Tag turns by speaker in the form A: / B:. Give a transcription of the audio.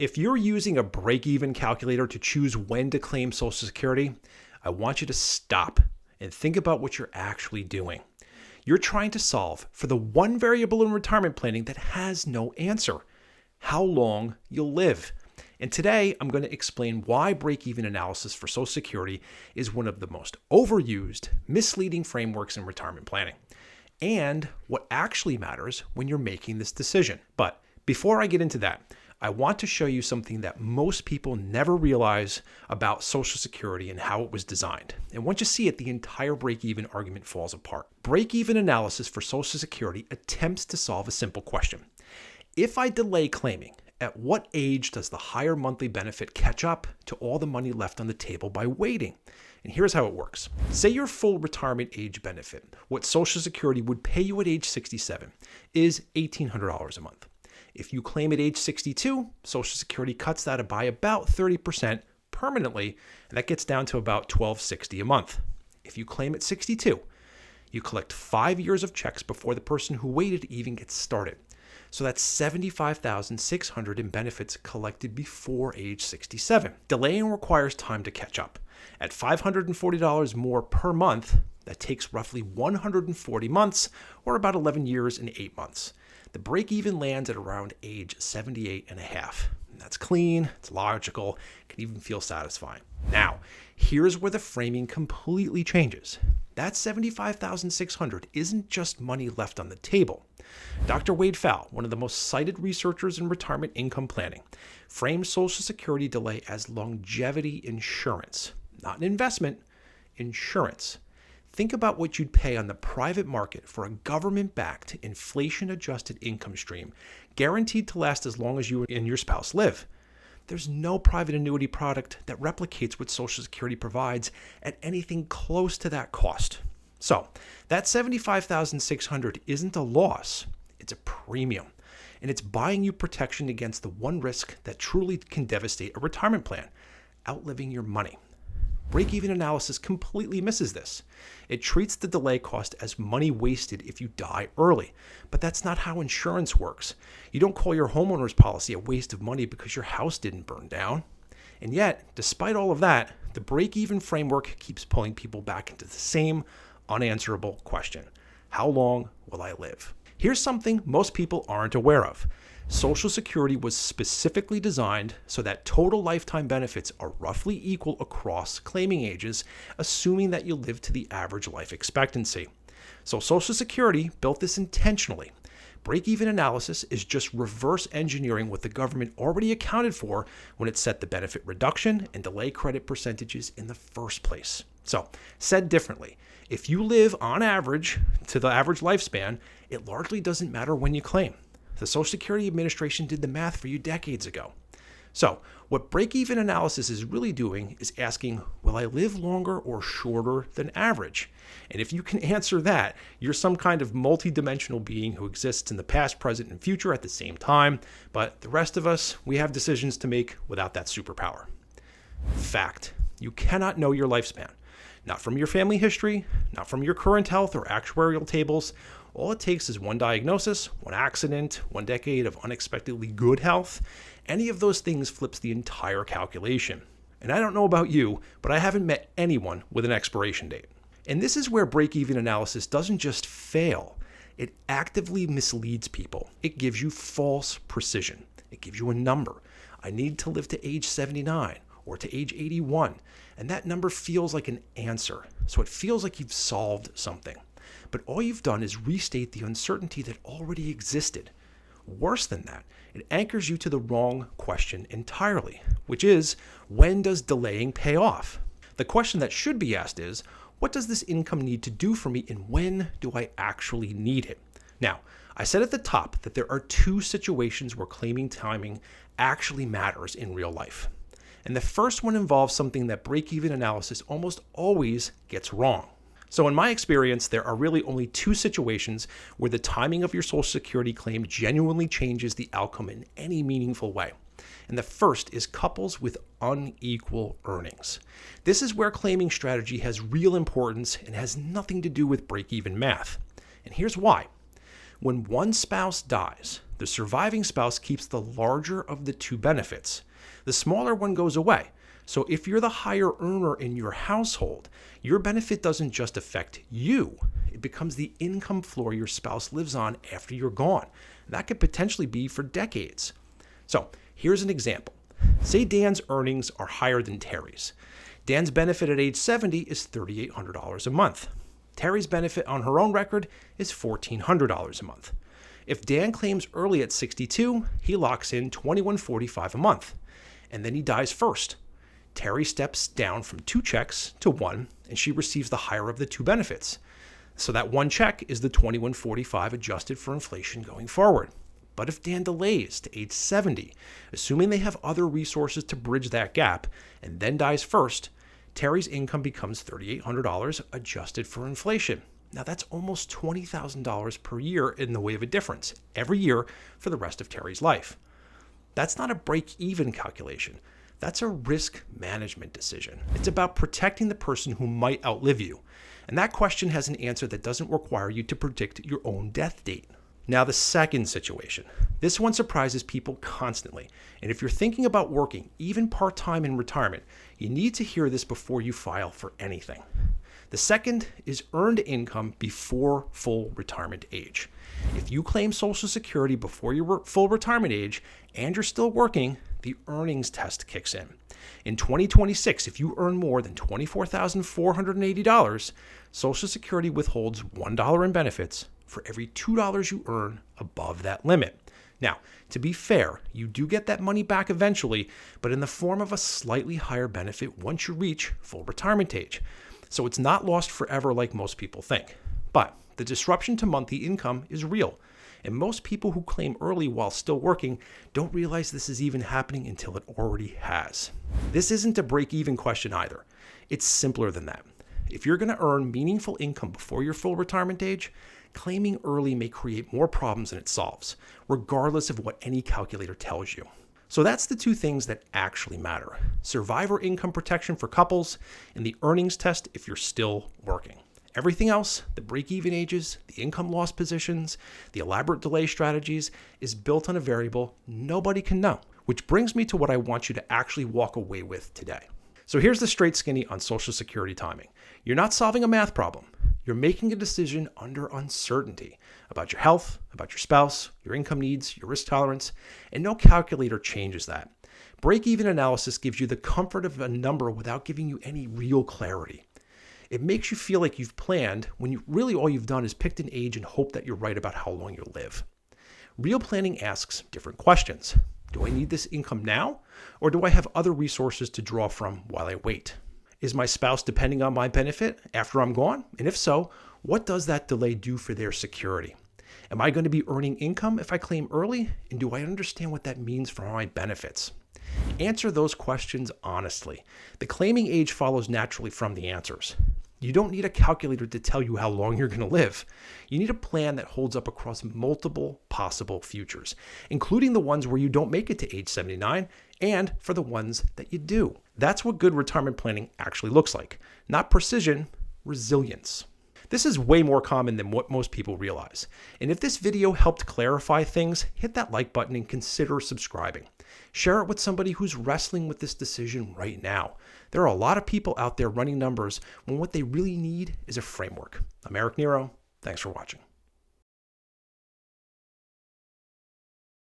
A: If you're using a break-even calculator to choose when to claim Social Security, I want you to stop and think about what you're actually doing. You're trying to solve for the one variable in retirement planning that has no answer: how long you'll live. And today, I'm going to explain why break-even analysis for Social Security is one of the most overused, misleading frameworks in retirement planning, and what actually matters when you're making this decision. But before I get into that, I want to show you something that most people never realize about Social Security and how it was designed. And once you see it, the entire break-even argument falls apart. Break-even analysis for Social Security attempts to solve a simple question. If I delay claiming, at what age does the higher monthly benefit catch up to all the money left on the table by waiting? And here's how it works. Say your full retirement age benefit, what Social Security would pay you at age 67, is $1,800 a month. If you claim at age 62, Social Security cuts that by about 30% permanently, and that gets down to about $1,260 a month. If you claim at 62, you collect 5 years of checks before the person who waited even gets started. So that's $75,600 in benefits collected before age 67. Delaying requires time to catch up. At $540 more per month, that takes roughly 140 months, or about 11 years and 8 months. The break-even lands at around age 78 and a half. That's clean, it's logical, can even feel satisfying. Now, here's where the framing completely changes. That $75,600 isn't just money left on the table. Dr. Wade Pfau, one of the most cited researchers in retirement income planning, framed Social Security delay as longevity insurance, not an investment, insurance. Think about what you'd pay on the private market for a government-backed, inflation-adjusted income stream guaranteed to last as long as you and your spouse live. There's no private annuity product that replicates what Social Security provides at anything close to that cost. So, that $75,600 isn't a loss, it's a premium. And it's buying you protection against the one risk that truly can devastate a retirement plan: outliving your money. Break-even analysis completely misses this. It treats the delay cost as money wasted if you die early, but that's not how insurance works. You don't call your homeowner's policy a waste of money because your house didn't burn down. And yet, despite all of that, the break-even framework keeps pulling people back into the same unanswerable question: how long will I live? Here's something most people aren't aware of. Social Security was specifically designed so that total lifetime benefits are roughly equal across claiming ages, assuming that you live to the average life expectancy. So Social Security built this intentionally. Break-even analysis is just reverse engineering what the government already accounted for when it set the benefit reduction and delay credit percentages in the first place. So, said differently, if you live on average to the average lifespan, it largely doesn't matter when you claim. The Social Security Administration did the math for you decades ago. So, what break-even analysis is really doing is asking, will I live longer or shorter than average? And if you can answer that, you're some kind of multidimensional being who exists in the past, present, and future at the same time. But the rest of us, we have decisions to make without that superpower. Fact: you cannot know your lifespan. Not from your family history, not from your current health or actuarial tables. All it takes is one diagnosis, one accident, 1 decade of unexpectedly good health. Any of those things flips the entire calculation. And I don't know about you, but I haven't met anyone with an expiration date. And this is where break-even analysis doesn't just fail, it actively misleads people. It gives you false precision. It gives you a number. I need to live to age 79 or to age 81. And that number feels like an answer. So it feels like you've solved something. But all you've done is restate the uncertainty that already existed. Worse than that, it anchors you to the wrong question entirely, which is, when does delaying pay off? The question that should be asked is, what does this income need to do for me, and when do I actually need it? Now, I said at the top that there are 2 situations where claiming timing actually matters in real life. And the first one involves something that break-even analysis almost always gets wrong. So in my experience, there are really only 2 situations where the timing of your Social Security claim genuinely changes the outcome in any meaningful way. And the first is couples with unequal earnings. This is where claiming strategy has real importance and has nothing to do with break-even math. And here's why. When one spouse dies, the surviving spouse keeps the larger of the two benefits. The smaller one goes away. So if you're the higher earner in your household, your benefit doesn't just affect you. It becomes the income floor your spouse lives on after you're gone. That could potentially be for decades. So here's an example. Say Dan's earnings are higher than Terry's. Dan's benefit at age 70 is $3,800 a month. Terry's benefit on her own record is $1,400 a month. If Dan claims early at 62, he locks in $2,145 a month, and then he dies first. Terry steps down from 2 checks to 1, and she receives the higher of the 2 benefits. So that 1 check is the $2,145 adjusted for inflation going forward. But if Dan delays to age 70, assuming they have other resources to bridge that gap, and then dies first, Terry's income becomes $3,800 adjusted for inflation. Now that's almost $20,000 per year in the way of a difference every year for the rest of Terry's life. That's not a break-even calculation. That's a risk management decision. It's about protecting the person who might outlive you. And that question has an answer that doesn't require you to predict your own death date. Now, the second situation. This one surprises people constantly. And if you're thinking about working, even part-time in retirement, you need to hear this before you file for anything. The second is earned income before full retirement age. If you claim Social Security before your full retirement age and you're still working, the earnings test kicks in. In 2026, if you earn more than $24,480, Social Security withholds $1 in benefits for every $2 you earn above that limit. Now, to be fair, you do get that money back eventually, but in the form of a slightly higher benefit once you reach full retirement age. So it's not lost forever like most people think. But the disruption to monthly income is real. And most people who claim early while still working don't realize this is even happening until it already has. This isn't a break-even question either. It's simpler than that. If you're going to earn meaningful income before your full retirement age, claiming early may create more problems than it solves, regardless of what any calculator tells you. So that's the 2 things that actually matter. Survivor income protection for couples and the earnings test if you're still working. Everything else, the break-even ages, the income loss positions, the elaborate delay strategies, is built on a variable nobody can know, which brings me to what I want you to actually walk away with today. So here's the straight skinny on Social Security timing. You're not solving a math problem. You're making a decision under uncertainty about your health, about your spouse, your income needs, your risk tolerance, and no calculator changes that. Break-even analysis gives you the comfort of a number without giving you any real clarity. It makes you feel like you've planned when really all you've done is picked an age and hope that you're right about how long you'll live. Real planning asks different questions. Do I need this income now, or do I have other resources to draw from while I wait? Is my spouse depending on my benefit after I'm gone? And if so, what does that delay do for their security? Am I going to be earning income if I claim early? And do I understand what that means for my benefits? Answer those questions honestly. The claiming age follows naturally from the answers. You don't need a calculator to tell you how long you're going to live. You need a plan that holds up across multiple possible futures, including the ones where you don't make it to age 79 and for the ones that you do. That's what good retirement planning actually looks like. Not precision, resilience. This is way more common than what most people realize. And if this video helped clarify things, hit that like button and consider subscribing. Share it with somebody who's wrestling with this decision right now. There are a lot of people out there running numbers when what they really need is a framework. I'm Erik Nero. Thanks for watching.